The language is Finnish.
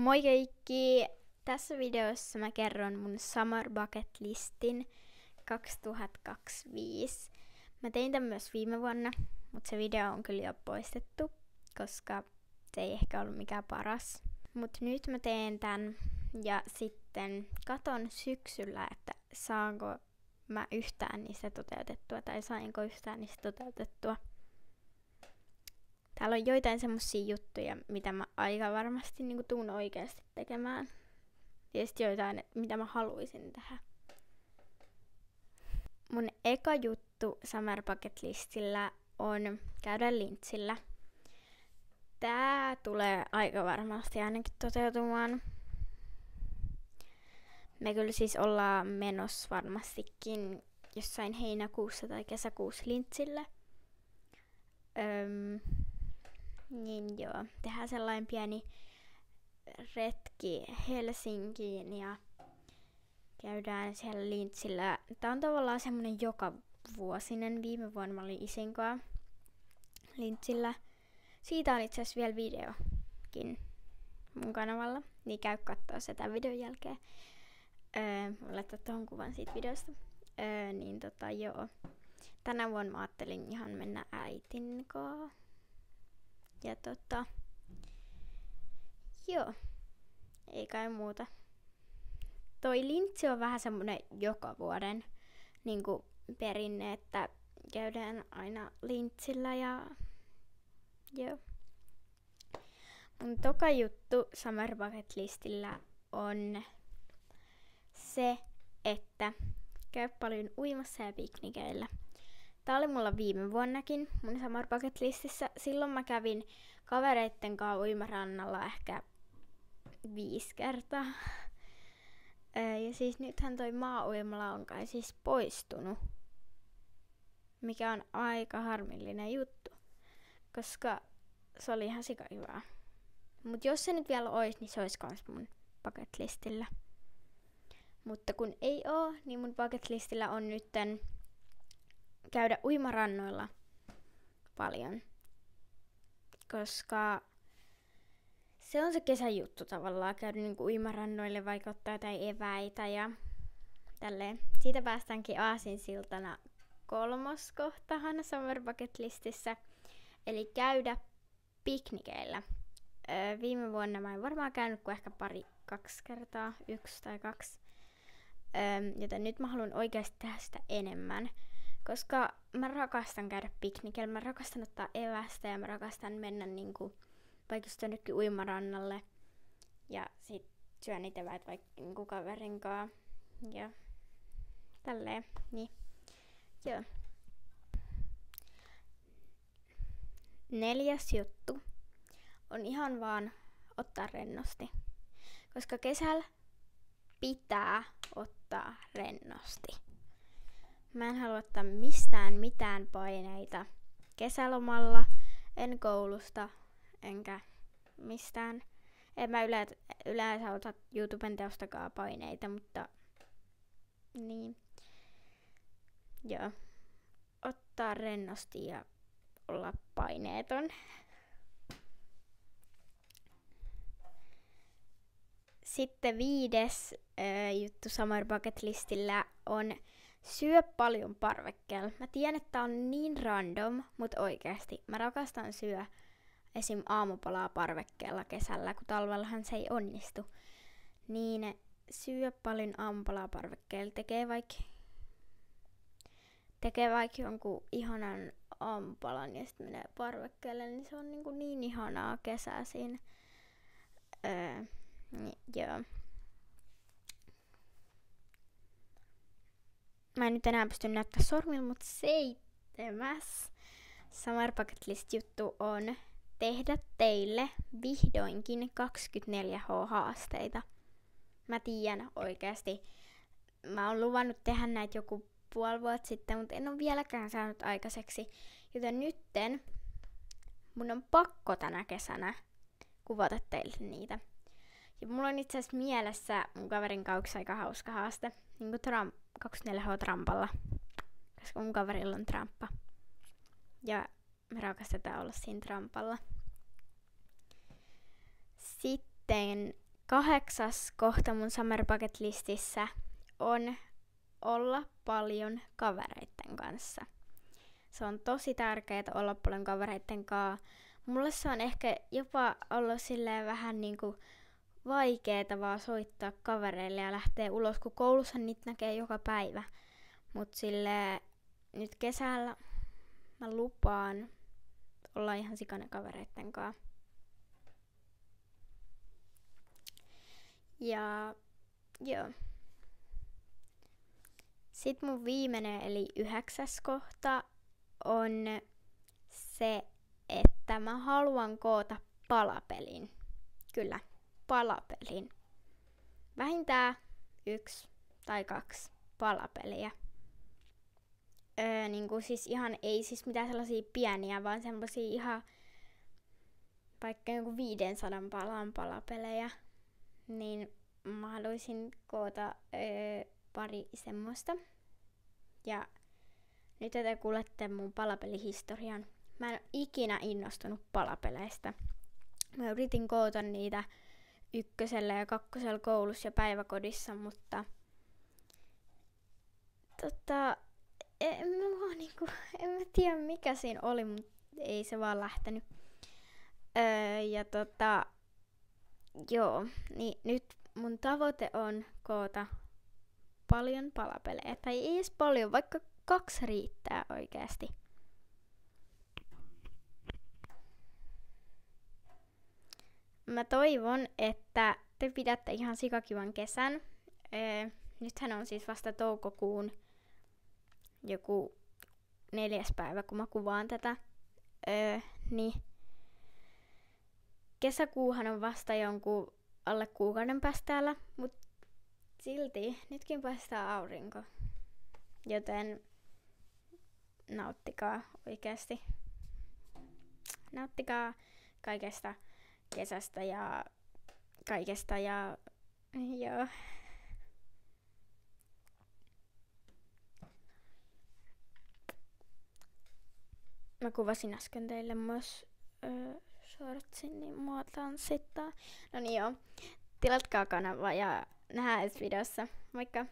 Moi kaikki! Tässä videossa mä kerron mun Summer Bucket Listin 2025. Mä tein tän myös viime vuonna, mutta se video on kyllä jo poistettu, koska se ei ehkä ollut mikään paras. Mut nyt mä teen tän ja sitten katon syksyllä, että saanko mä yhtään niistä toteutettua tai sainko yhtään niistä toteutettua. Täällä on joitain semmosia juttuja, mitä mä aika varmasti tuun oikeasti tekemään. Ja sitten joitain, mitä mä haluaisin tehdä. Mun eka juttu Summer Bucket Listillä on käydä Lintsillä. Tää tulee aika varmasti ainakin toteutumaan. Me kyllä siis ollaan menossa varmastikin jossain heinäkuussa tai kesäkuussa Lintsille. Niin joo, tehdään sellainen pieni retki Helsinkiin ja käydään siellä Lintsillä. Tää on tavallaan semmonen joka vuosinen. Viime vuonna mä olin isin kanssa Lintsillä. Siitä on itse asiassa vielä videokin mun kanavalla, niin käy kattoo se tämän videon jälkeen. Mä laittaa tohon kuvan siitä videosta. Joo. Tänä vuonna mä ajattelin ihan mennä äitin kanssa. Ja joo, ei kai muuta. Toi Lintsi on vähän semmonen joka vuoden perinne, että käydään aina Lintsillä ja joo. Mun toka juttu Summer Bucket Listillä on se, että käy paljon uimassa ja piknikeillä. Tää oli mulla viime vuonnakin mun Summer Bucket Listissä. Silloin mä kävin kavereitten kanssa uimarannalla ehkä 5 kertaa. Ja siis nythän toi maa-uimala on kai siis poistunut. Mikä on aika harmillinen juttu. Koska se oli ihan sika hyvää. Mut jos se nyt vielä ois, niin se ois kans mun bucket listillä. Mutta kun ei oo, niin mun bucket listillä on nytten käydä uimarannoilla paljon. Koska se on se kesäjuttu tavallaan, käydä uimarannoille, vaikka ottaa jotain eväitä ja tälleen. Siitä päästäänkin aasinsiltana 3. kohtaan Summer Bucket Listissä. Eli käydä piknikeillä. Viime vuonna mä en varmaan käynyt kuin ehkä 2 kertaa, 1 tai 2. Joten nyt mä haluan oikeasti tehdä sitä enemmän. Koska mä rakastan käydä piknikellä, mä rakastan ottaa evästä ja mä rakastan mennä vaikka just jonnekin uimarannalle. Ja sit syön niitä eväät vaikka kaverin kanssa. Ja tälleen, niin joo. 4. juttu on ihan vaan ottaa rennosti. Koska kesällä pitää ottaa rennosti. Mä en halua ottaa mistään mitään paineita kesälomalla, en koulusta, enkä mistään. En mä yleensä ota YouTuben teostakaan paineita, mutta niin. Joo. Ottaa rennosti ja olla paineeton. Sitten 5. juttu Summer Bucket Listillä on syö paljon parvekkeella. Mä tiedän, että tää on niin random, mutta oikeesti mä rakastan syö esim. Aamupalaa parvekkeella kesällä, kun talvellahan se ei onnistu. Niin syö paljon aamupalaa parvekkeella. Tekee vaikka jonkun ihanan aamupalan ja sitten menee parvekkeelle, niin se on niin ihanaa kesäisin. Joo. Mä en nyt enää pysty näyttämään sormilla, mutta 7. Summer Bucket List juttu on tehdä teille vihdoinkin 24H-haasteita. Mä tiedän oikeasti. Mä oon luvannut tehdä näitä joku puoli vuotta sitten, mutta en ole vieläkään saanut aikaiseksi. Joten nytten mun on pakko tänä kesänä kuvata teille niitä. Ja mulla on itse asiassa mielessä mun kaverin kanssa aika hauska haaste. 24H-trampalla. Koska mun kaverilla on tramppa. Ja me rakastetaan olla siinä trampalla. Sitten 8. kohta mun Summer Bucket listissä on olla paljon kavereitten kanssa. Se on tosi tärkeää olla paljon kavereitten kanssa. Mulle se on ehkä jopa ollut silleen vähän niinku vaikeeta vaan soittaa kavereille ja lähteä ulos, kun koulussa niitä näkee joka päivä. Mut silleen nyt kesällä mä lupaan olla ihan sikana kavereitten kanssa. Ja joo. Sitten mun viimeinen eli 9. kohta on se, että mä haluan koota palapelin. Kyllä, palapelin. Vähintään 1 tai 2 palapeliä. Niinku siis ihan ei siis mitään sellaisia pieniä, vaan semmosia ihan vaikka joku 500 palan palapelejä. Niin mä haluaisin koota pari semmoista. Ja nyt te kuulette mun palapelihistorian. Mä en ole ikinä innostunut palapeleistä. Mä yritin koota niitä 1. ja 2. koulussa ja päiväkodissa, mutta en mä tiedä mikä siinä oli, mutta ei se vaan lähtenyt. Joo, niin nyt mun tavoite on koota paljon palapelejä. Tai ei edes paljon, vaikka 2 riittää oikeasti. Mä toivon, että te pidätte ihan sikakivan kesän. Nythän on siis vasta toukokuun joku 4. päivä, kun mä kuvaan tätä. Niin kesäkuuhan on vasta jonkun alle kuukauden päästä täällä, mut silti nytkin paistaa aurinko. Joten nauttikaa oikeesti. Nauttikaa kaikesta kesästä ja kaikesta ja joo. Mä kuvasin äsken teille myös shortsin, niin mua tanssittaa. No niin joo, tilatkaa kanavaa ja nähdään ensi videossa. Moikka!